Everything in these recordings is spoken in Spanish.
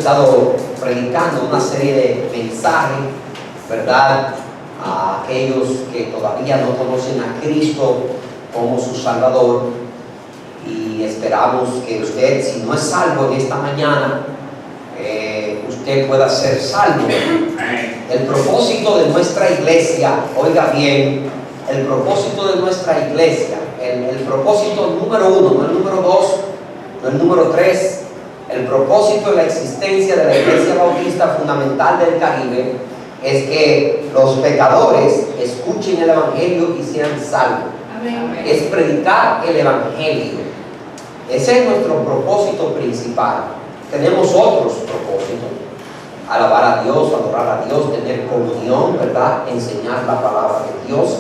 estado predicando una serie de mensajes, ¿verdad?, a aquellos que todavía no conocen a Cristo como su Salvador. Y esperamos que usted, si no es salvo en esta mañana, usted pueda ser salvo. El propósito de nuestra iglesia, oiga bien, el propósito de nuestra iglesia, el propósito número 1, no el número 2, no el número 3, el propósito de la existencia de la Iglesia Bautista Fundamental del Caribe es que los pecadores escuchen el Evangelio y sean salvos. Amén. Es predicar el Evangelio. Ese es nuestro propósito principal. Tenemos otros propósitos: alabar a Dios, adorar a Dios, tener comunión, ¿verdad?, enseñar la palabra de Dios.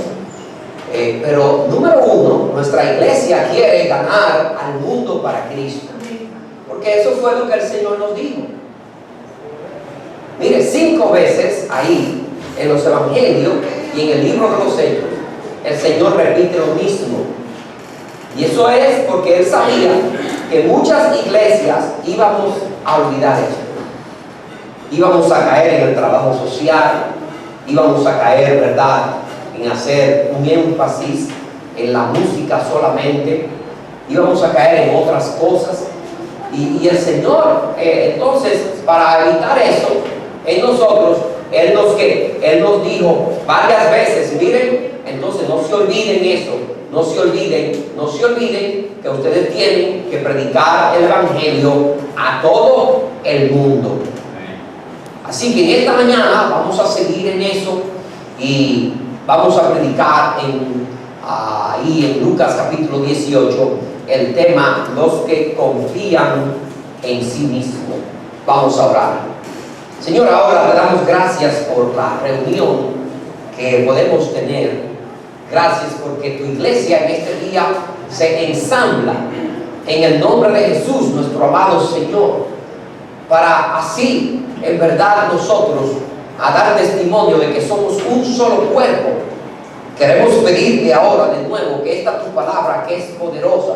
Pero número 1, nuestra iglesia quiere ganar al mundo para Cristo, porque eso fue lo que el Señor nos dijo. Mire, 5 veces ahí en los evangelios y en el libro de los Hechos el Señor repite lo mismo. Y eso es porque Él sabía que muchas iglesias íbamos a olvidar eso. Íbamos a caer en el trabajo social, íbamos a caer, ¿verdad?, en hacer un énfasis en la música solamente, íbamos a caer en otras cosas. Y el Señor, entonces, para evitar eso en nosotros, Él nos dijo varias veces: miren, entonces no se olviden eso, no se olviden que ustedes tienen que predicar el Evangelio a todo el mundo. Así que en esta mañana vamos a seguir en eso y vamos a predicar ahí en Lucas capítulo 18 el tema: los que confían en sí mismos. Vamos a orar. Señor, ahora te damos gracias por la reunión que podemos tener. Gracias porque tu iglesia en este día se ensambla en el nombre de Jesús, nuestro amado Señor, para así, en verdad, nosotros a dar testimonio de que somos un solo cuerpo. Queremos pedirte ahora de nuevo que esta tu palabra, que es poderosa,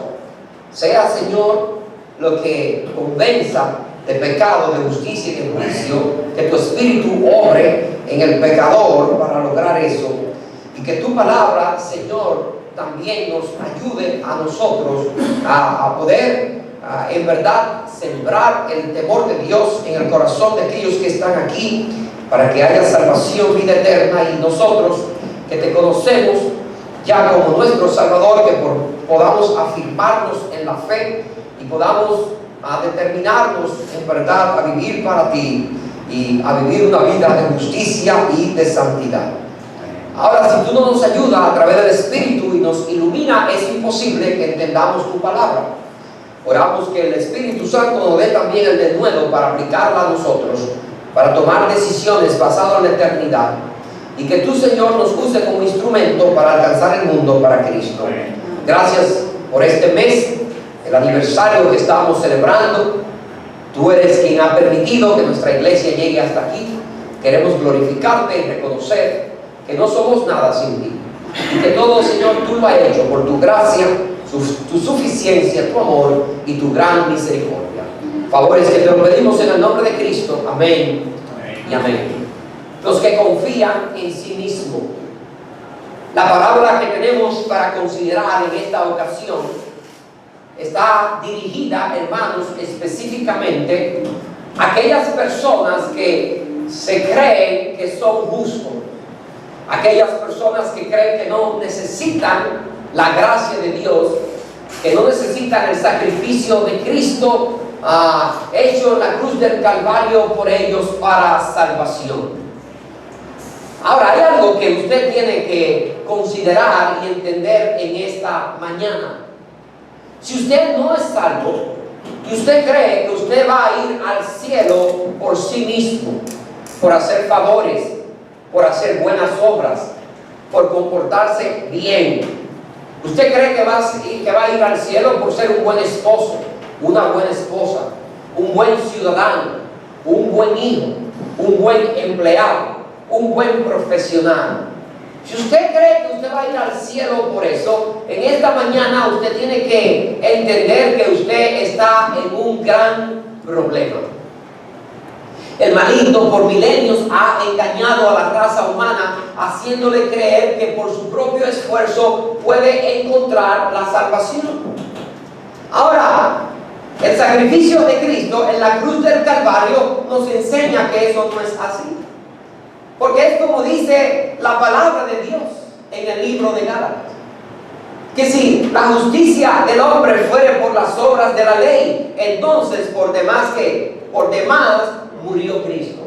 sea, Señor, lo que convenza de pecado, de justicia y de juicio, que tu Espíritu obre en el pecador para lograr eso, y que tu palabra, Señor, también nos ayude a nosotros a poder en verdad sembrar el temor de Dios en el corazón de aquellos que están aquí, para que haya salvación, vida eterna, y nosotros que te conocemos ya como nuestro Salvador, que podamos afirmarnos en la fe y podamos determinarnos en verdad a vivir para ti y a vivir una vida de justicia y de santidad. Ahora, si tú no nos ayudas a través del Espíritu y nos ilumina, es imposible que entendamos tu palabra. Oramos que el Espíritu Santo nos dé también el denuedo para aplicarla a nosotros, para tomar decisiones basadas en la eternidad, y que tú, Señor, nos use como instrumento para alcanzar el mundo para Cristo. Gracias por este mes, el aniversario que estamos celebrando. Tú eres quien ha permitido que nuestra iglesia llegue hasta aquí. Queremos glorificarte y reconocer que no somos nada sin ti, y que todo, Señor, tú lo has hecho por tu gracia, tu suficiencia, tu amor y tu gran misericordia. Favores que te lo pedimos en el nombre de Cristo. Amén, amén y amén. Los que confían en sí mismos. La palabra que tenemos para considerar en esta ocasión está dirigida, hermanos, específicamente a aquellas personas que se creen que son justos, aquellas personas que creen que no necesitan la gracia de Dios, que no necesitan el sacrificio de Cristo hecho en la cruz del Calvario por ellos para salvación. Ahora, hay algo que usted tiene que considerar y entender en esta mañana. Si usted no es salvo y usted cree que usted va a ir al cielo por sí mismo, por hacer favores, por hacer buenas obras, por comportarse bien, usted cree que va a ir al cielo por ser un buen esposo, una buena esposa, un buen ciudadano, un buen hijo, un buen empleado, un buen profesional. Si usted cree que usted va a ir al cielo por eso, en esta mañana usted tiene que entender que usted está en un gran problema. El maligno por milenios ha engañado a la raza humana, haciéndole creer que por su propio esfuerzo puede encontrar la salvación. Ahora, el sacrificio de Cristo en la cruz del Calvario nos enseña que eso no es así. Porque es como dice la palabra de Dios en el libro de Gálatas, que si la justicia del hombre fuere por las obras de la ley, entonces por demás murió Cristo.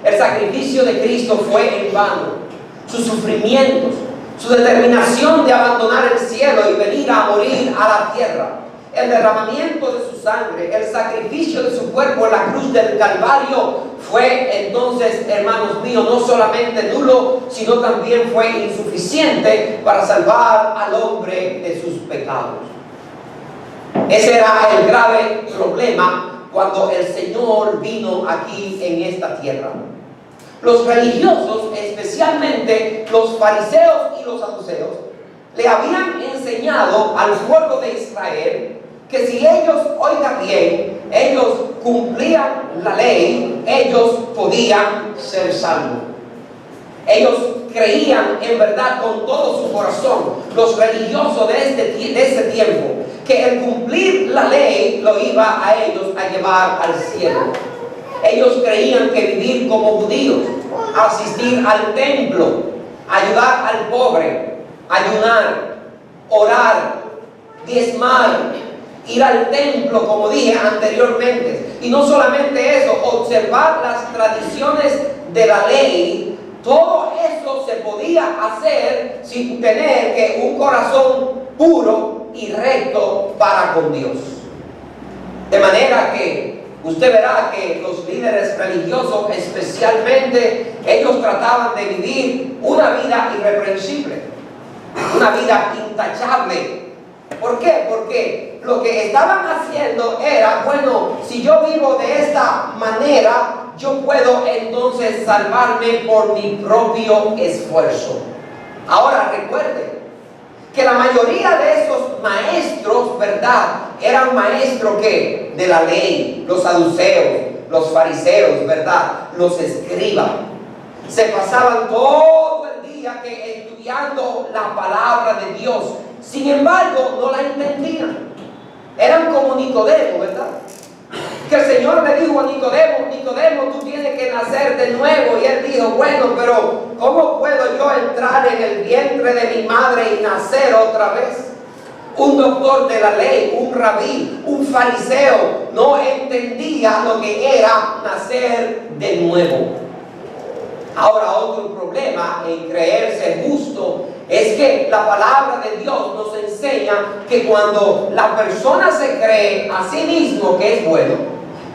El sacrificio de Cristo fue en vano. Sus sufrimientos, su determinación de abandonar el cielo y venir a morir a la tierra, el derramamiento de su sangre, el sacrificio de su cuerpo en la cruz del Calvario fue entonces, hermanos míos, no solamente nulo, sino también fue insuficiente para salvar al hombre de sus pecados. Ese era el grave problema cuando el Señor vino aquí en esta tierra. Los religiosos, especialmente los fariseos y los saduceos, le habían enseñado al pueblo de Israel que si ellos, oigan bien, ellos cumplían la ley, ellos podían ser salvos. Ellos creían en verdad con todo su corazón, los religiosos de ese tiempo, que el cumplir la ley lo iba a ellos a llevar al cielo. Ellos creían que vivir como judíos, asistir al templo, ayudar al pobre, ayunar, orar, diezmar, ir al templo, como dije anteriormente, y no solamente eso, observar las tradiciones de la ley, todo eso se podía hacer sin tener que un corazón puro y recto para con Dios. De manera que usted verá que los líderes religiosos, especialmente, ellos trataban de vivir una vida irreprensible, una vida intachable. ¿Por qué? Porque lo que estaban haciendo era, bueno, si yo vivo de esta manera, yo puedo entonces salvarme por mi propio esfuerzo. Ahora recuerde que la mayoría de esos maestros, ¿verdad?, eran maestros que de la ley, los saduceos, los fariseos, ¿verdad?, los escribas. Se pasaban todo el día estudiando la palabra de Dios. Sin embargo, no la entendían. Eran como Nicodemo, ¿verdad? Que el Señor le dijo a Nicodemo, Nicodemo, tú tienes que nacer de nuevo. Y él dijo, bueno, pero ¿cómo puedo yo entrar en el vientre de mi madre y nacer otra vez? Un doctor de la ley, un rabí, un fariseo, no entendía lo que era nacer de nuevo. Ahora, otro problema en creerse justo es que la palabra de Dios nos enseña que cuando la persona se cree a sí mismo que es bueno,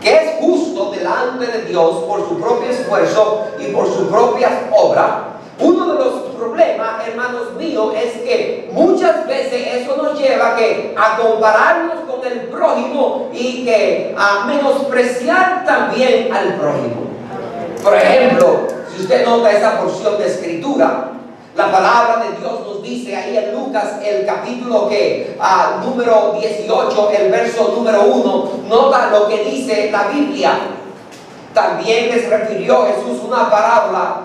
que es justo delante de Dios por su propio esfuerzo y por sus propias obras, uno de los problemas, hermanos míos, es que muchas veces eso nos lleva a compararnos con el prójimo y a menospreciar también al prójimo. Por ejemplo, si usted nota esa porción de escritura, la palabra de Dios nos dice ahí en Lucas, el capítulo número 18, el verso número 1, nota lo que dice la Biblia. También les refirió Jesús una parábola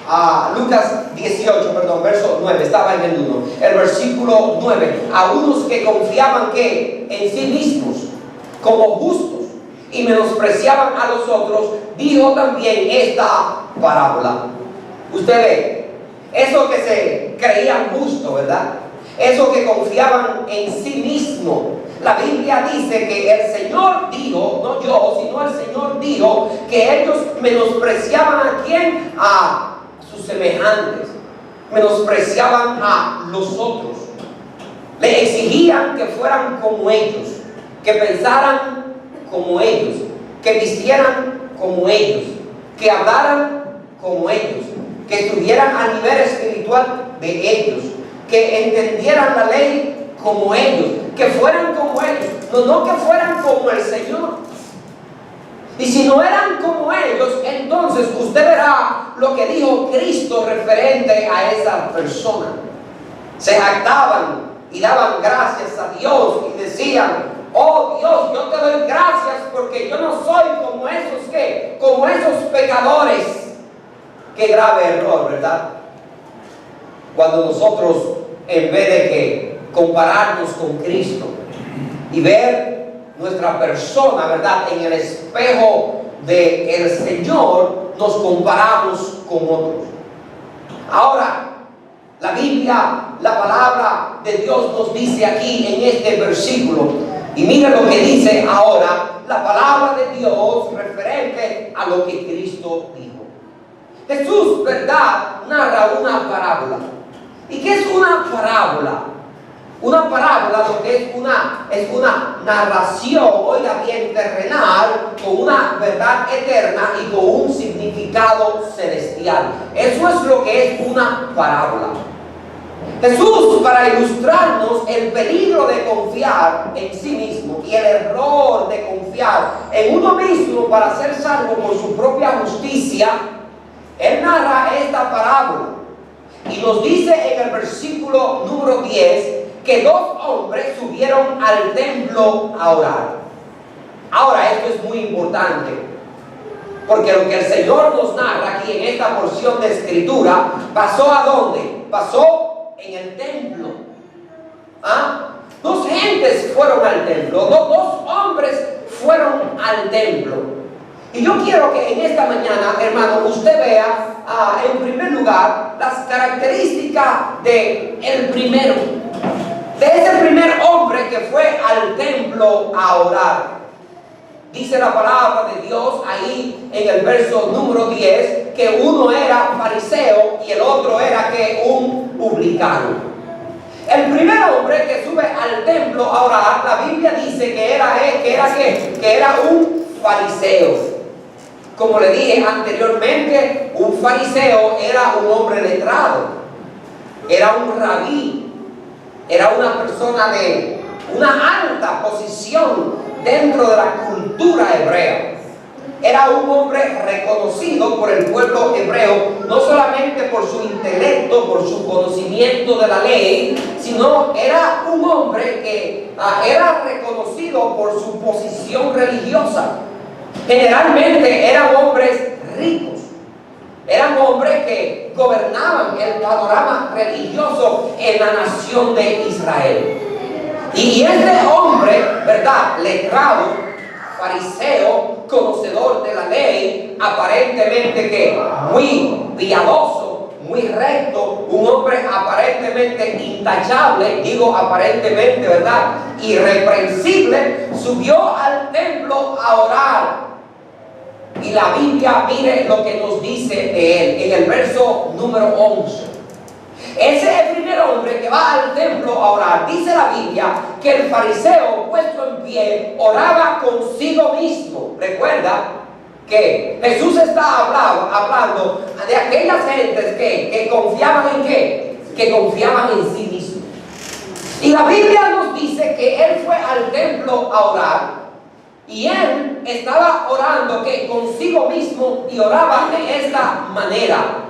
a Lucas 18, verso 9, estaba en el 1. El versículo 9, a unos que confiaban que en sí mismos como justos y menospreciaban a los otros, dijo también esta parábola. Usted ve, eso que se creían justo, ¿verdad? Eso que confiaban en sí mismo. La Biblia dice que el Señor dijo, no yo, sino el Señor dijo que ellos menospreciaban ¿a quién? A sus semejantes. Menospreciaban a los otros. Le exigían que fueran como ellos, que pensaran como ellos, que vistieran como ellos, que hablaran como ellos, que estuvieran a nivel espiritual de ellos, que entendieran la ley como ellos, que fueran como ellos, no que fueran como el Señor. Y si no eran como ellos, entonces usted verá lo que dijo Cristo referente a esa persona. Se jactaban y daban gracias a Dios y decían, oh Dios, yo te doy gracias porque yo no soy como esos que, como esos pecadores. Qué grave error, ¿verdad? Cuando nosotros, en vez de que compararnos con Cristo y ver nuestra persona, ¿verdad?, en el espejo del Señor, nos comparamos con otros. Ahora, la Biblia, la palabra de Dios nos dice aquí en este versículo, y mira lo que dice ahora la palabra de Dios referente a lo que Cristo dijo. Jesús, ¿verdad?, narra una parábola. ¿Y qué es una parábola? Una parábola lo que es una narración, oiga bien, terrenal, con una verdad eterna y con un significado celestial. Eso es lo que es una parábola. Jesús, para ilustrarnos el peligro de confiar en sí mismo y el error de confiar en uno mismo para ser salvo por su propia justicia, Él narra esta parábola y nos dice en el versículo número 10 que dos hombres subieron al templo a orar. Ahora, esto es muy importante, porque lo que el Señor nos narra aquí en esta porción de Escritura, ¿pasó a dónde? Pasó en el templo. Dos gentes fueron al templo, dos hombres fueron al templo. Y yo quiero que en esta mañana, hermano, usted vea en primer lugar las características de ese primer hombre que fue al templo a orar. Dice la palabra de Dios ahí en el verso número 10 que uno era fariseo y el otro era que un publicano. El primer hombre que sube al templo a orar, la Biblia dice que era un fariseo. Como le dije anteriormente, un fariseo era un hombre letrado, era un rabí, era una persona de una alta posición dentro de la cultura hebrea. Era un hombre reconocido por el pueblo hebreo, no solamente por su intelecto, por su conocimiento de la ley, sino era un hombre que era reconocido por su posición religiosa. Generalmente eran hombres ricos, eran hombres que gobernaban el panorama religioso en la nación de Israel. Y este hombre, ¿verdad?, letrado, fariseo, conocedor de la ley, aparentemente que muy piadoso, muy recto, un hombre aparentemente intachable, digo aparentemente, ¿verdad?, irreprensible, subió al templo a orar. Y la Biblia, mire lo que nos dice de él en el verso número 11. Ese es el primer hombre que va al templo a orar. Dice la Biblia que el fariseo, puesto en pie, oraba consigo mismo. Recuerda que Jesús está hablando de aquellas gentes que confiaban en ¿qué? Que confiaban en sí mismos. Y la Biblia nos dice que él fue al templo a orar. Y él estaba orando que consigo mismo y oraba de esta manera.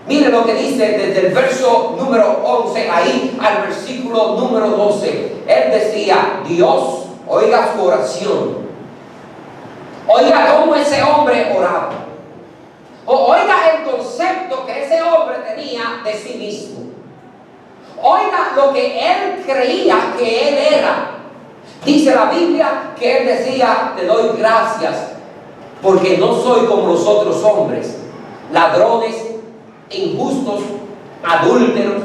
Mire lo que dice desde el verso número 11 ahí al versículo número 12. Él decía, Dios, oiga su oración. Oiga cómo ese hombre oraba. Oiga el concepto que ese hombre tenía de sí mismo. Oiga lo que él creía que él era. Dice la Biblia que él decía, te doy gracias porque no soy como los otros hombres, ladrones, injustos, adúlteros,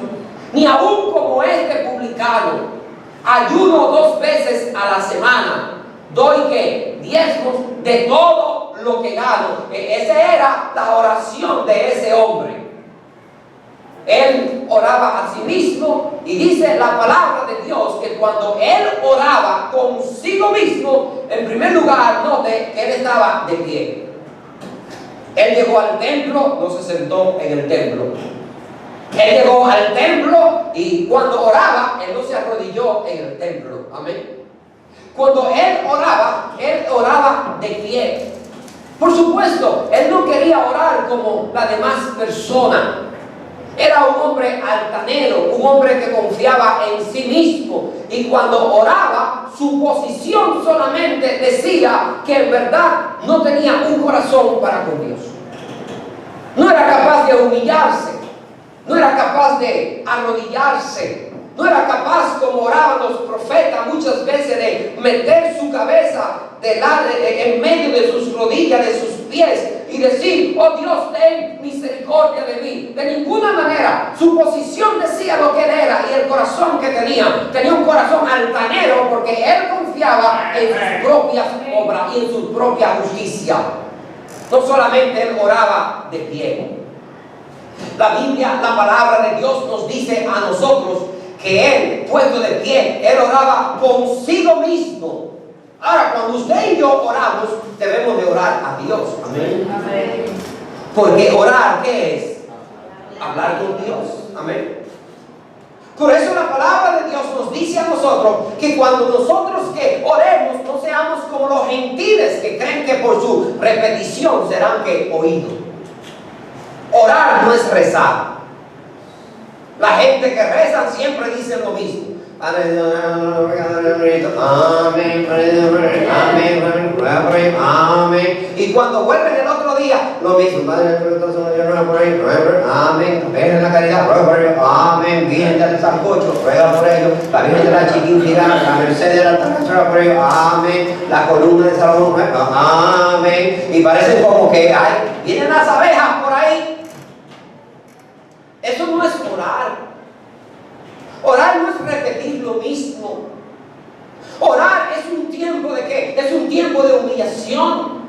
ni aún como este publicano. Ayuno 2 veces a la semana, doy ¿qué? Diezmos de todo lo que gano. Esa era la oración de ese hombre. Él oraba a sí mismo y dice la palabra de Dios que cuando él oraba consigo mismo, en primer lugar, note que él estaba de pie. Él llegó al templo, no se sentó en el templo. Él llegó al templo y cuando oraba, él no se arrodilló en el templo. Amén. Cuando él oraba de pie. Por supuesto, él no quería orar como las demás personas. Era un hombre altanero, un hombre que confiaba en sí mismo. Y cuando oraba, su posición solamente decía que en verdad no tenía un corazón para con Dios. No era capaz de humillarse, no era capaz de arrodillarse, no era capaz, como oraban los profetas muchas veces, de meter su cabeza en medio de sus rodillas, de sus pies, y decir: oh Dios, ten misericordia de mí. De ninguna manera. Su posición decía lo que él era, y el corazón que tenía un corazón altanero, porque él confiaba en sus propias obras y en su propia justicia. No solamente él oraba de pie. La Biblia, la palabra de Dios, nos dice a nosotros que él, puesto de pie, él oraba consigo mismo. Ahora, cuando usted y yo oramos, debemos de orar a Dios. Amén. Amén. Porque orar, ¿qué es? Hablar con Dios. Amén. Por eso la palabra de Dios nos dice a nosotros que cuando nosotros que oremos, no seamos como los gentiles que creen que por su repetición serán que oídos. Orar no es rezar. La gente que reza siempre dice lo mismo. Amén, amén, amén. Y cuando vuelven el otro día, lo mismo. Amén, ven en la caridad, amén, Virgen del Sancocho, ruega por ellos. La Virgen de la Chiquinquirá, la Merced de la Tarasura por ellos, amén. La columna de Salomón, amén. Y parecen como que vienen las abejas por ahí. Eso no es orar. Orar no es repetir lo mismo. Orar es un tiempo de ¿qué? Es un tiempo de humillación.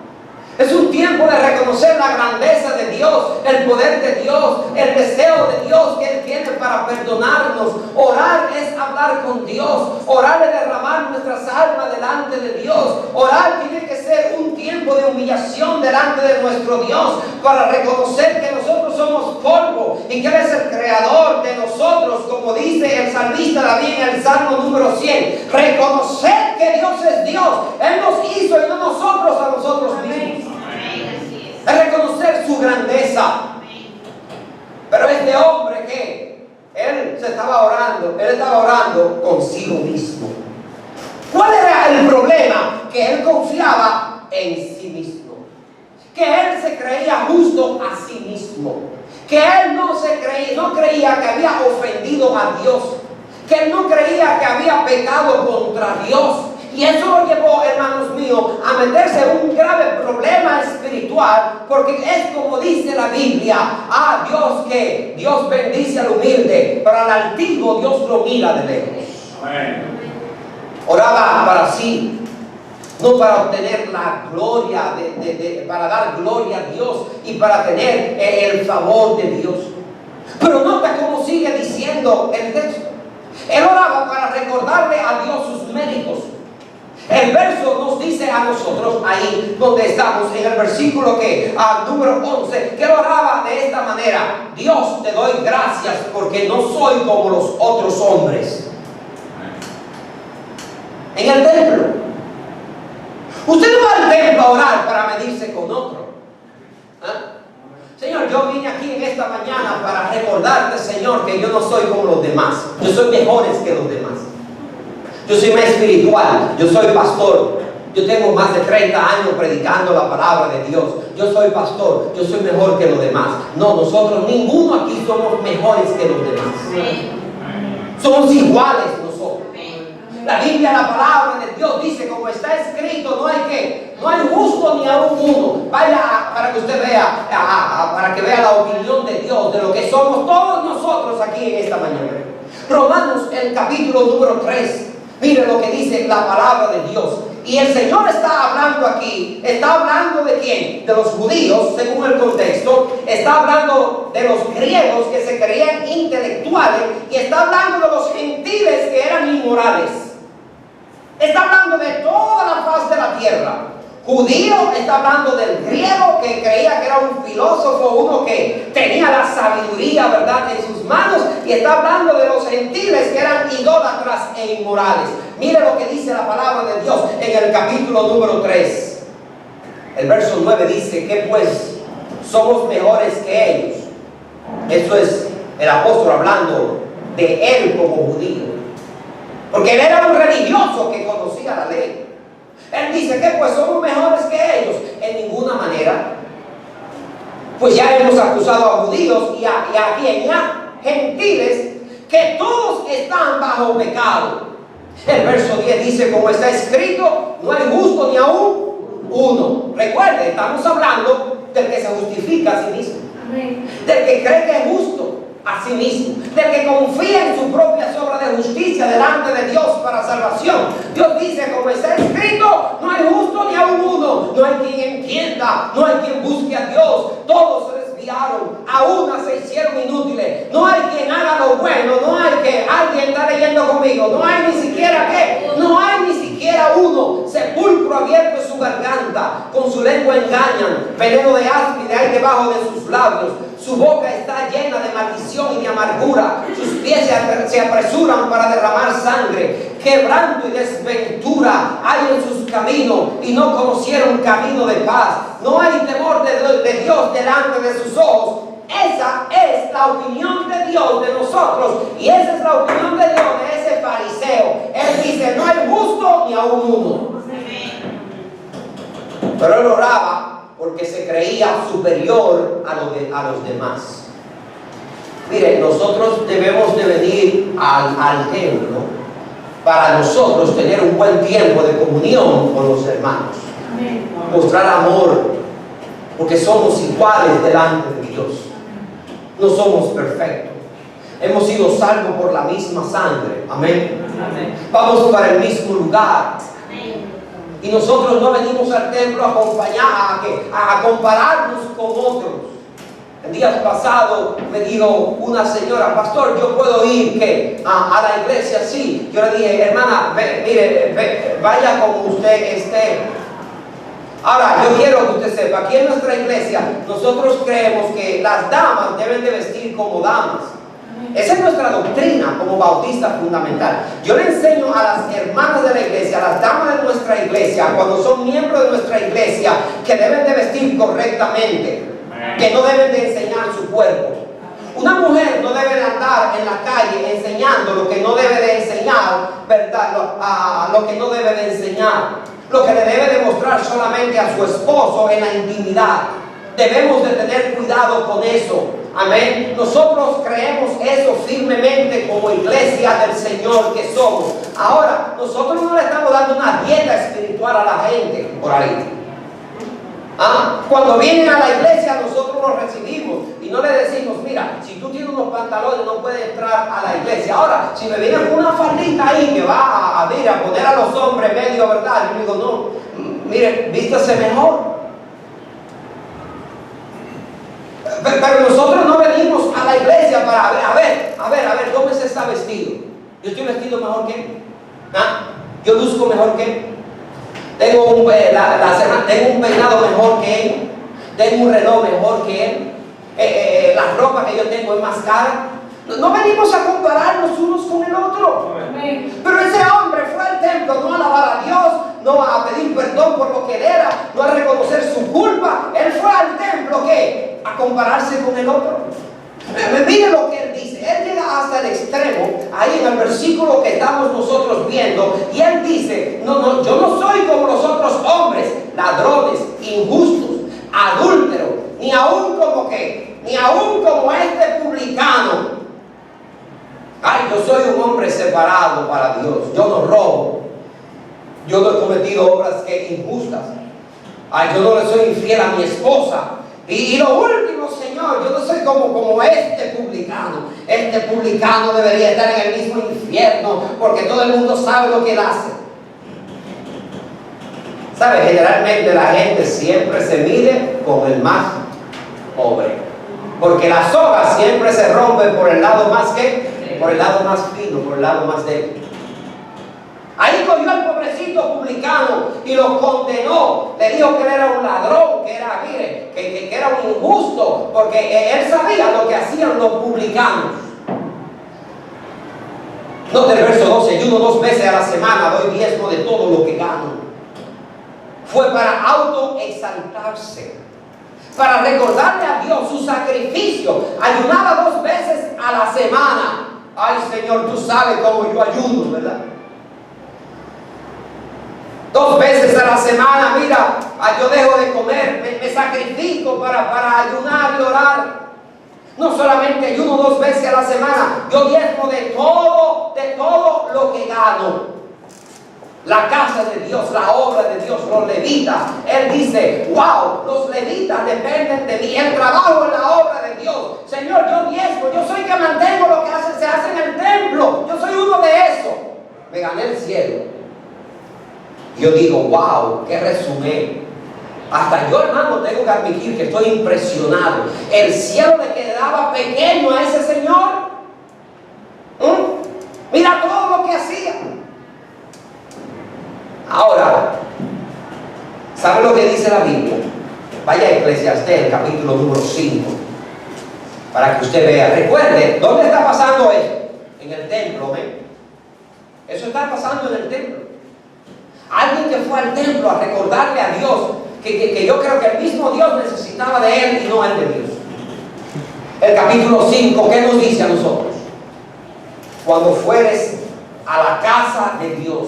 Es un tiempo de reconocer la grandeza de Dios, el poder de Dios, el deseo de Dios que Él tiene para perdonarnos. Orar es hablar con Dios. Orar es derramar nuestras almas delante de Dios. Orar tiene que ser un tiempo de humillación delante de nuestro Dios, para reconocer que nosotros somos polvo y que Él es el creador de nosotros, como dice el salmista David en el Salmo número 100. Reconocer que Dios es Dios. Él nos hizo y no nosotros a nosotros mismos. Es reconocer su grandeza. Pero este hombre que él estaba orando consigo mismo. ¿Cuál era el problema? Que él confiaba en sí mismo, que él se creía justo a sí mismo, que él no creía que había ofendido a Dios, que él no creía que había pecado contra Dios. Y eso lo llevó, hermanos míos, a meterse en un grave problema espiritual, porque es como dice la Biblia: Dios bendice al humilde, pero al altivo Dios lo mira de lejos. Amén. Oraba para sí, no para obtener la gloria, para dar gloria a Dios y para tener el favor de Dios. Pero nota cómo sigue diciendo el texto. Él oraba para recordarle a Dios sus méritos. El verso nos dice a nosotros, ahí donde estamos, en el versículo número 11, que él oraba de esta manera: Dios, te doy gracias porque no soy como los otros hombres. En el templo. Usted no va al templo a orar para medirse con otro. Señor, yo vine aquí en esta mañana para recordarte, Señor, que yo no soy como los demás. Yo soy mejores que los demás. Yo soy más espiritual, yo soy pastor, yo tengo más de 30 años predicando la palabra de Dios. Yo soy pastor, yo soy mejor que los demás. No, nosotros, ninguno aquí somos mejores que los demás. Somos iguales nosotros. La Biblia, la palabra de Dios dice, como está escrito, no hay justo ni aún uno. Vaya para que usted vea, para que vea la opinión de Dios, de lo que somos todos nosotros aquí en esta mañana. Romanos, el capítulo número 3. Mire lo que dice la palabra de Dios. Y el Señor está hablando aquí. ¿Está hablando de quién? De los judíos, según el contexto. Está hablando de los griegos que se creían intelectuales. Y está hablando de los gentiles que eran inmorales. Está hablando de toda la faz de la tierra. Judío, está hablando del griego que creía que era un filósofo, uno que tenía la sabiduría, ¿verdad?, en sus manos. Y está hablando de los gentiles que eran idólatras e inmorales. Mire lo que dice la palabra de Dios en el capítulo número 3. El verso 9 dice que pues somos mejores que ellos. Eso es el apóstol hablando de él como judío, porque él era un religioso que conocía la ley. Él dice que pues somos mejores que ellos. En ninguna manera. Pues ya hemos acusado a judíos y a gentiles que todos están bajo pecado. El verso 10 dice, como está escrito, no hay justo ni aún uno. Recuerde, estamos hablando del que se justifica a sí mismo. Amén. Del que cree que es justo a sí mismo, del que confía en su propia obra de justicia delante de Dios para salvación. Dios dice, como está escrito, no hay justo ni aún uno, no hay quien entienda, no hay quien busque a Dios, todos se desviaron, a una se hicieron inútiles, no hay quien haga lo bueno, no hay que alguien está leyendo conmigo, no hay ni siquiera uno, sepulcro abierto en su garganta, con su lengua engañan, veneno de áspide hay debajo de sus labios, su boca está llena de maldición y de amargura, sus pies se apresuran para derramar sangre, quebranto y desventura hay en sus caminos y no conocieron camino de paz, no hay temor de Dios delante de sus ojos. Esa es la opinión de Dios de nosotros y esa es la opinión de Dios de ese fariseo. Él dice, no hay justo ni aún uno. Pero él oraba porque se creía superior a los demás. Miren, nosotros debemos de venir al templo para nosotros tener un buen tiempo de comunión con los hermanos. Mostrar amor, porque somos iguales delante de Dios. No somos perfectos. Hemos sido salvos por la misma sangre. Amén. Amén. Vamos para el mismo lugar. Amén. Y nosotros no venimos al templo a compararnos con otros. El día pasado me dijo una señora, pastor, yo puedo ir a la iglesia. Sí. Yo le dije, hermana, vaya como usted esté. Ahora, yo quiero que usted sepa, aquí en nuestra iglesia, nosotros creemos que las damas deben de vestir como damas. Esa es nuestra doctrina como bautista fundamental. Yo le enseño a las hermanas de la iglesia, a las damas de nuestra iglesia, cuando son miembros de nuestra iglesia, que deben de vestir correctamente, que no deben de enseñar su cuerpo. Una mujer no debe de andar en la calle enseñando lo que no debe de enseñar, ¿verdad? Lo que no debe de enseñar. Lo que le debe demostrar solamente a su esposo en la intimidad. Debemos de tener cuidado con eso. Amén. Nosotros creemos eso firmemente como iglesia del Señor que somos. Ahora, nosotros no le estamos dando una dieta espiritual a la gente por ahí. Cuando vienen a la iglesia nosotros los recibimos y no le decimos, mira, si tú tienes unos pantalones no puedes entrar a la iglesia. Ahora, si me viene con una faldita ahí que va a poner a los hombres medio, ¿verdad? Yo digo, no, mire, vístase mejor. Pero nosotros no venimos a la iglesia para a ver, ¿cómo se está vestido? Yo estoy vestido mejor que él. Yo luzco mejor que él. Tengo un peinado mejor que él. Tengo un reloj mejor que él. La ropa que yo tengo es más cara. No venimos a compararnos unos con el otro. Pero ese hombre fue al templo no a alabar a Dios, no a pedir perdón por lo que él era, no a reconocer su culpa. Él fue al templo ¿qué? A compararse con el otro. Mire lo que él dice. Él llega hasta el extremo, ahí en el versículo que estamos nosotros viendo, y él dice, no, yo no soy como los otros hombres, ladrones, injustos, adúlteros, ni aún como este publicano. Ay, yo soy un hombre separado para Dios, yo no robo, yo no he cometido obras injustas, ay, yo no le soy infiel a mi esposa. Y lo último, Señor, yo no soy como este publicano. Este publicano debería estar en el mismo infierno porque todo el mundo sabe lo que él hace. ¿Sabe? Generalmente la gente siempre se mide con el más pobre. Porque la soga siempre se rompe por el lado más por el lado más fino, por el lado más débil. Ahí cogió al pobrecito publicano y lo condenó. Le dijo que él era un ladrón, que era un injusto, porque él sabía lo que hacían los publicanos. Note el verso 12: ayuno 2 veces a la semana, doy diezmo de todo lo que gano. Fue para autoexaltarse, para recordarle a Dios su sacrificio. Ayunaba 2 veces a la semana. Ay, Señor, tú sabes cómo yo ayuno, ¿verdad? 2 veces a la semana, mira, yo dejo de comer, me sacrifico para ayunar y orar. No solamente ayuno 2 veces a la semana, yo diezmo de todo lo que gano. La casa de Dios, la obra de Dios, los levitas. Él dice, wow, los levitas dependen de mí. El trabajo en la obra de Dios. Señor, yo diezmo, yo soy que mantengo lo que se hace en el templo. Yo soy uno de esos. Me gané el cielo. Yo digo, wow, qué resumen. Hasta yo, hermano, tengo que admitir que estoy impresionado. El cielo le quedaba pequeño a ese señor. Mira todo lo que hacía. Ahora, ¿sabe lo que dice la Biblia? Vaya a Eclesiastés, el capítulo número 5, para que usted vea. Recuerde, ¿dónde está pasando esto? En el templo, ¿ven? Eso está pasando en el templo. Alguien que fue al templo a recordarle a Dios que yo creo que el mismo Dios necesitaba de él y no él de Dios. El capítulo 5, ¿qué nos dice a nosotros? Cuando fueres a la casa de Dios,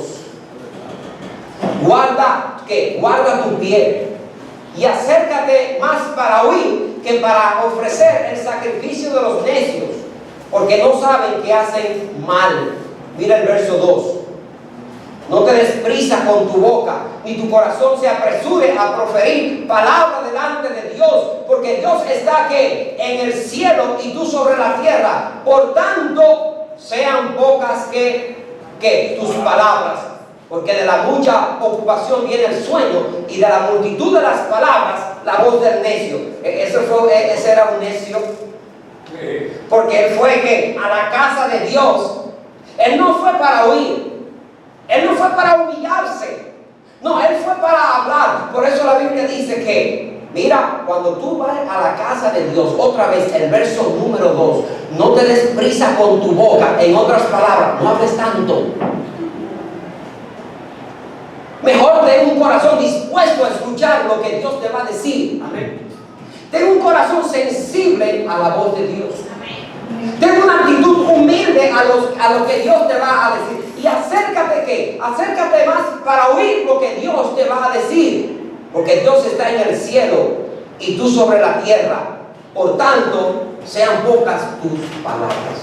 guarda tu pie y acércate más para oír que para ofrecer el sacrificio de los necios, porque no saben que hacen mal. Mira el verso 2. No te des prisa con tu boca, ni tu corazón se apresure a proferir palabra delante de Dios, porque Dios está ¿qué? En el cielo y tú sobre la tierra. Por tanto, sean pocas que tus palabras, porque de la mucha ocupación viene el sueño, y de la multitud de las palabras la voz del necio. Ese era un necio, porque él fue ¿qué? A la casa de Dios. Él no fue para oír. Él no fue para humillarse. No, él fue para hablar. Por eso la Biblia dice que, mira, cuando tú vas a la casa de Dios, otra vez el verso número 2, no te des prisa con tu boca. En otras palabras, no hables tanto. Mejor ten un corazón dispuesto a escuchar lo que Dios te va a decir. Amén. Ten un corazón sensible a la voz de Dios. Ten una actitud humilde a lo que Dios te va a decir. Y acércate ¿qué? Acércate más para oír lo que Dios te va a decir. Porque Dios está en el cielo y tú sobre la tierra. Por tanto, sean pocas tus palabras.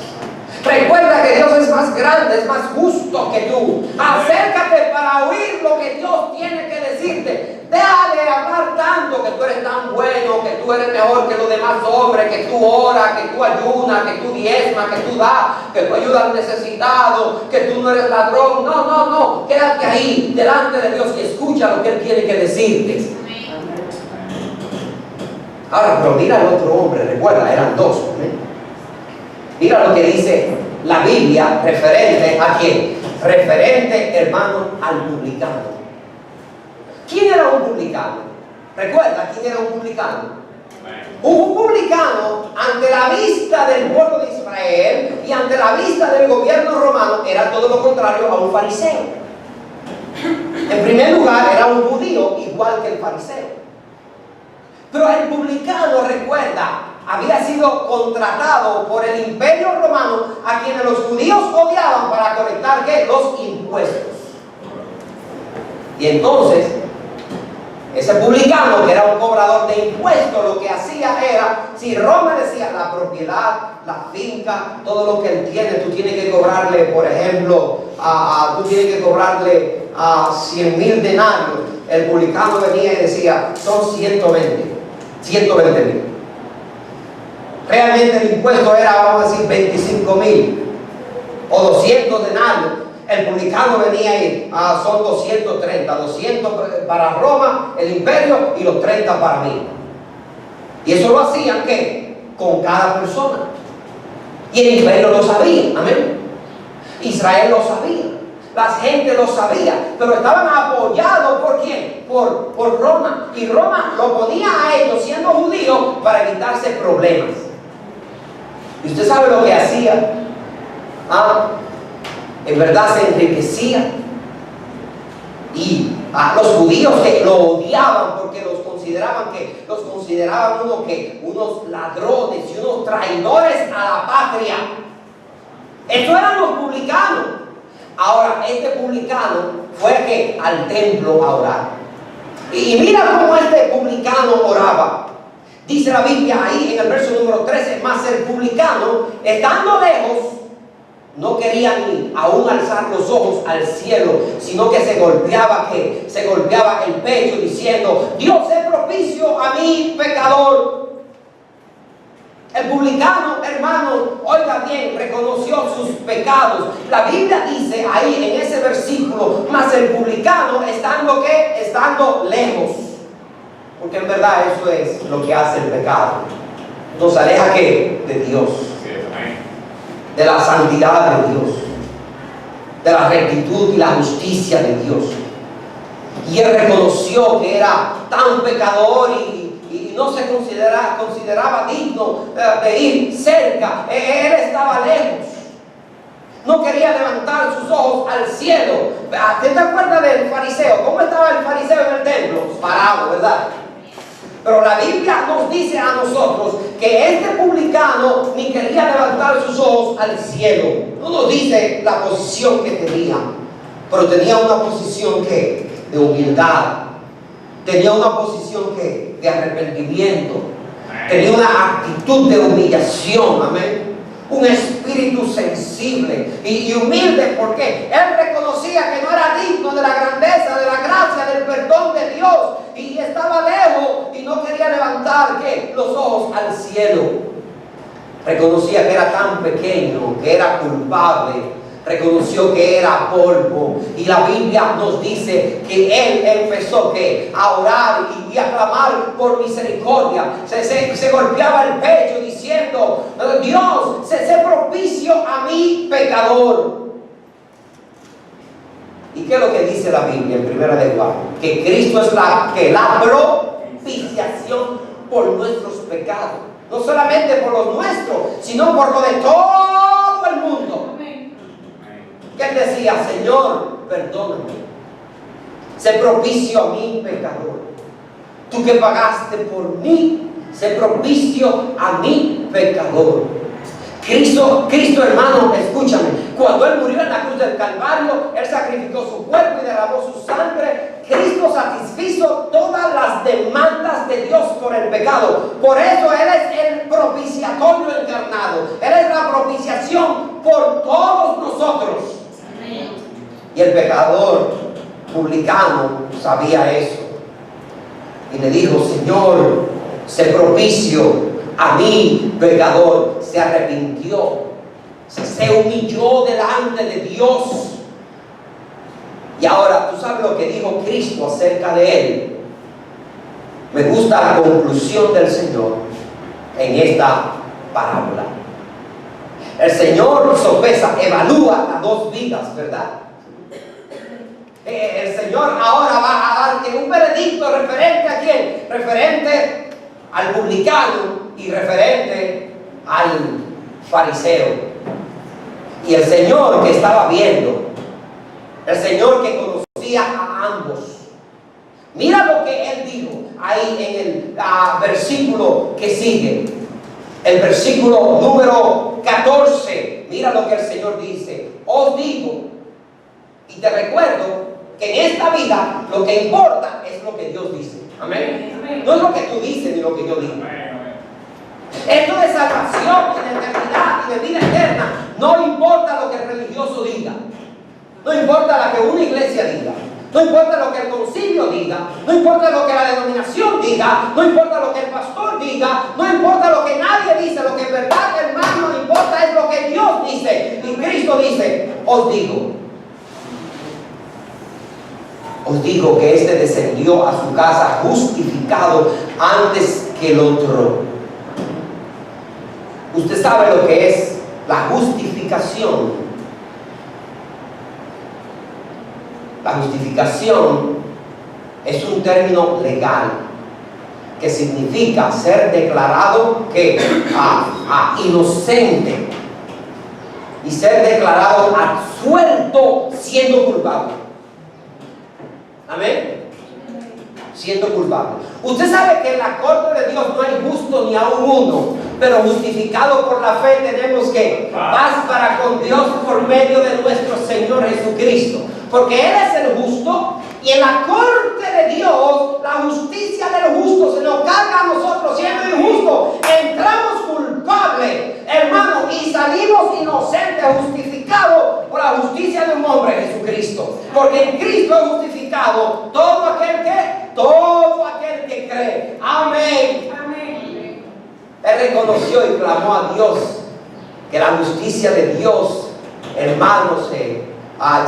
Recuerda que Dios es más grande, es más justo que tú. Acércate para oír lo que Dios tiene que decirte. Deja de hablar tanto que tú eres tan bueno, que tú eres mejor que los demás hombres, que tú oras, que tú ayunas, que tú diezmas, que tú das, que tú ayudas al necesitado, que tú no eres ladrón. No. Quédate ahí delante de Dios y escucha lo que Él tiene que decirte. Ahora, pero mira al otro hombre, recuerda, eran 2. Mira lo que dice la Biblia referente a quién. Referente, hermano, al publicano. ¿Quién era un publicano? ¿Recuerda quién era un publicano? Un publicano, ante la vista del pueblo de Israel y ante la vista del gobierno romano, era todo lo contrario a un fariseo. En primer lugar, era un judío igual que el fariseo. Pero el publicano, recuerda, había sido contratado por el imperio romano, a quienes los judíos odiaban, para colectar ¿qué? Los impuestos. Y entonces, ese publicano, que era un cobrador de impuestos, lo que hacía era, si Roma decía la propiedad, la finca, todo lo que él tiene, tú tienes que cobrarle, por ejemplo, tú tienes que cobrarle 100,000 denarios. El publicano venía y decía, son 120,000. Realmente el impuesto era, vamos a decir, 25,000 o 200 denarios. El publicano venía y son 230, 200 para Roma, el imperio, y los 30 para mí. Y eso lo hacían ¿qué? Con cada persona. Y el imperio lo sabía, amén. Israel lo sabía, la gente lo sabía, pero estaban apoyados ¿por quién? Por Roma. Y Roma lo ponía a ellos, siendo judíos, para evitarse problemas. ¿Y usted sabe lo que hacía? En verdad se enriquecía. Y a los judíos que lo odiaban porque los consideraban los consideraban unos ladrones y unos traidores a la patria. Estos eran los publicanos. Ahora, este publicano fue al templo a orar. Y mira cómo este publicano oraba. Dice la Biblia ahí en el verso número 13, más el publicano, estando lejos, no quería ni aún alzar los ojos al cielo, sino que se golpeaba el pecho diciendo: Dios, sé propicio a mí, pecador. El publicano, hermano, oiga bien, reconoció sus pecados. La Biblia dice ahí en ese versículo, más el publicano estando lejos. Porque en verdad eso es lo que hace el pecado. Nos aleja de Dios, de la santidad de Dios, de la rectitud y la justicia de Dios. Y él reconoció que era tan pecador y no se consideraba digno de ir cerca. Él estaba lejos. No quería levantar sus ojos al cielo. ¿Te acuerdas del fariseo? ¿Cómo estaba el fariseo en el templo? Parado, ¿verdad? Pero la Biblia nos dice a nosotros que este publicano ni quería levantar sus ojos al cielo. No nos dice la posición que tenía, pero tenía una posición de humildad. Tenía una posición de arrepentimiento. Tenía una actitud de humillación. Amén. Un espíritu sensible y humilde, porque él reconocía que no era digno de la grandeza, de la gracia, del perdón de Dios, y estaba lejos y no quería levantar los ojos al cielo. Reconocía que era tan pequeño, que era culpable. Reconoció que era polvo, y la Biblia nos dice que él empezó a orar y a clamar por misericordia. Se golpeaba el pecho diciendo: Dios, sé propicio a mí, pecador. ¿Y qué es lo que dice la Biblia en 1 de Juan? Que Cristo es la propiciación por nuestros pecados. No solamente por los nuestros, sino por lo de todo el mundo. Que él decía: Señor, perdóname, sé propicio a mí, pecador. Tú que pagaste por mí, sé propicio a mí, pecador. Cristo, hermano, escúchame, cuando él murió en la cruz del Calvario, él sacrificó su cuerpo y derramó su sangre. Cristo satisfizo todas las demandas de Dios por el pecado. Por eso él es el propiciatorio encarnado. Él es la propiciación por todos nosotros. Y el pecador publicano sabía eso y le dijo: Señor, sé propicio a mí, pecador. Se arrepintió, se humilló delante de Dios. Y ahora tú sabes lo que dijo Cristo acerca de él. Me gusta la conclusión del Señor en esta parábola. El Señor sopesa, evalúa las dos vidas, ¿verdad? El Señor ahora va a dar un veredicto referente a quién, referente al publicano y referente al fariseo. Y el Señor que estaba viendo, el Señor que conocía a ambos, mira lo que él dijo ahí en el versículo que sigue, el versículo número 14. Mira lo que el Señor dice: os digo y te recuerdo que en esta vida lo que importa es lo que Dios dice. Amén. No es lo que tú dices ni lo que yo digo. Esto de salvación y de eternidad y de vida eterna, no importa lo que el religioso diga, no importa lo que una iglesia diga, no importa lo que el concilio diga, no importa lo que la denominación diga, no importa lo que el pastor diga, no importa lo que nadie dice. Lo que en verdad, hermano, no importa es lo que Dios dice. Y Cristo dice: os digo que este descendió a su casa justificado antes que el otro. Usted sabe lo que es la justificación. La justificación es un término legal que significa ser declarado inocente y ser declarado absuelto siendo culpable. Amén. siendo culpable. Usted sabe que en la corte de Dios no hay justo ni aún uno, pero justificado por la fe tenemos que paz para con Dios por medio de nuestro Señor Jesucristo. Porque Él es el justo y en la corte de Dios la justicia del justo se nos carga a nosotros siendo injusto. Entramos culpables, hermano, y salimos inocentes, justificados por la justicia de un hombre, Jesucristo. Porque en Cristo es justificado todo aquel que cree. Amén. Amén. Él reconoció y clamó a Dios que la justicia de Dios, hermanos,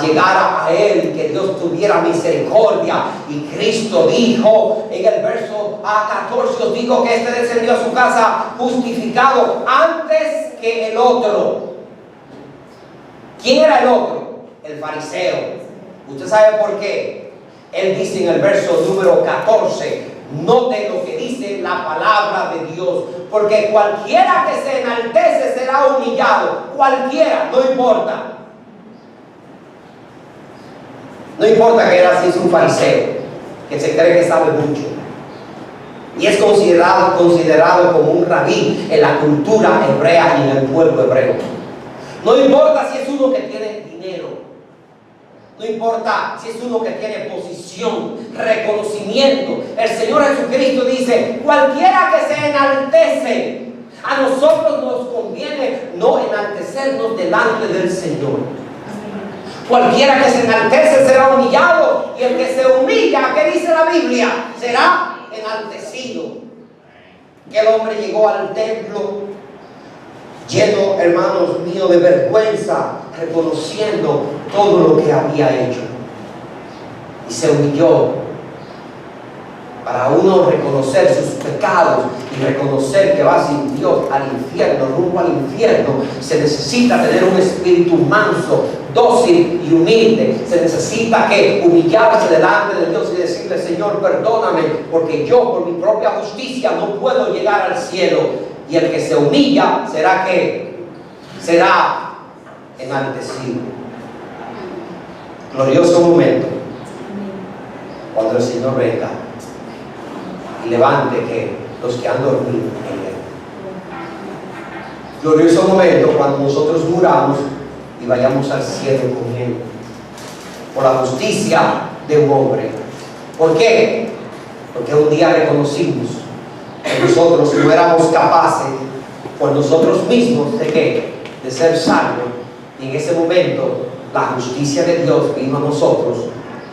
llegara a Él, que Dios tuviera misericordia. Y Cristo dijo en el verso 14, os digo que este descendió a su casa justificado antes que el otro. ¿Quién era el otro? El fariseo. ¿Usted sabe por qué? Él dice en el verso número 14, note lo que dice la palabra de Dios, porque cualquiera que se enaltece será humillado. Cualquiera, no importa. No importa que era así, es un fariseo que se cree que sabe mucho y es considerado como un rabí en la cultura hebrea y en el pueblo hebreo. No importa si es uno que tiene dinero, no importa si es uno que tiene posición, reconocimiento. El Señor Jesucristo dice: cualquiera que se enaltece, a nosotros nos conviene no enaltecernos delante del Señor. Cualquiera que se enaltece será humillado, y el que se humilla, ¿qué dice la Biblia? Será enaltecido. Que el hombre llegó al templo lleno, hermanos míos, de vergüenza, reconociendo todo lo que había hecho, y se humilló. Para uno reconocer sus pecados y reconocer que va sin Dios al infierno, rumbo al infierno, se necesita tener un espíritu manso, dócil y humilde. Se necesita que humillarse delante de Dios y decirle: Señor, perdóname, porque yo por mi propia justicia no puedo llegar al cielo. Y el que se humilla será enaltecido. Glorioso momento cuando el Señor venga y levante que los que han dormido en Él. Glorioso momento cuando nosotros muramos y vayamos al cielo con Él, por la justicia de un hombre. ¿Por qué? Porque un día reconocimos que nosotros no éramos capaces por nosotros mismos de ¿qué? De ser salvos, y en ese momento la justicia de Dios vino a nosotros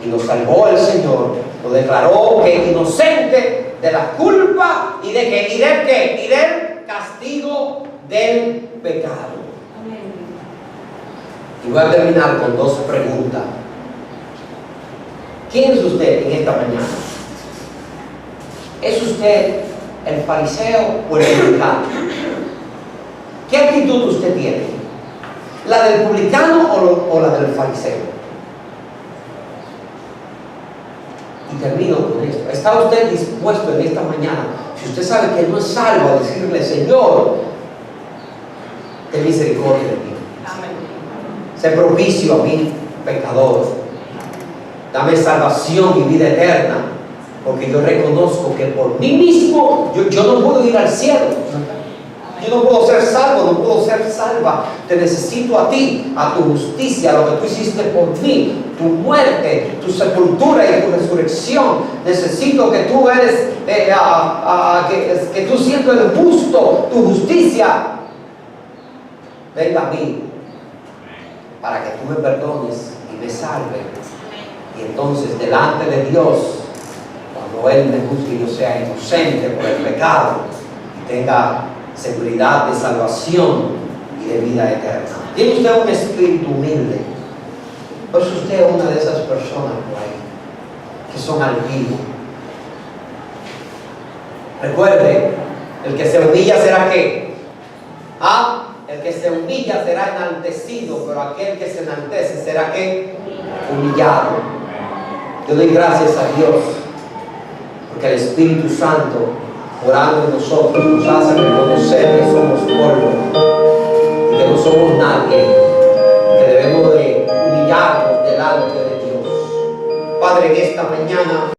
y nos salvó el Señor, nos declaró que inocente de la culpa y de que y del castigo del pecado. Amén. Y voy a terminar con dos preguntas. ¿Quién es usted en esta mañana? ¿Es usted el fariseo o el publicano? ¿Qué actitud usted tiene? ¿La del publicano o la del fariseo? Y termino con esto. ¿Está usted dispuesto en esta mañana, si usted sabe que no es salvo, a decirle: Señor, ten misericordia de mí? Amén. Sé propicio a mí, pecador. Dame salvación y vida eterna, porque yo reconozco que por mí mismo yo no puedo ir al cielo. Yo no puedo ser salvo, no puedo ser salva. Te necesito a ti, a tu justicia, a lo que tú hiciste por mí, tu muerte, tu sepultura y tu resurrección. Necesito que tú eres, que tú siendo el justo, tu justicia, venga a mí, para que tú me perdones y me salves. Y entonces delante de Dios, cuando Él me juzgue, yo sea inocente por el pecado y tenga seguridad de salvación y de vida eterna. ¿Tiene usted un espíritu humilde? ¿O es usted una de esas personas por ahí que son altivos? Recuerde, el que se humilla será ¿qué? El que se humilla será enaltecido, pero aquel que se enaltece será ¿qué? Humillado. Yo doy gracias a Dios porque el Espíritu Santo, orando en nosotros, nos hace reconocer que somos polvo y que no somos nadie, que debemos de humillarnos delante de Dios. Padre, en esta mañana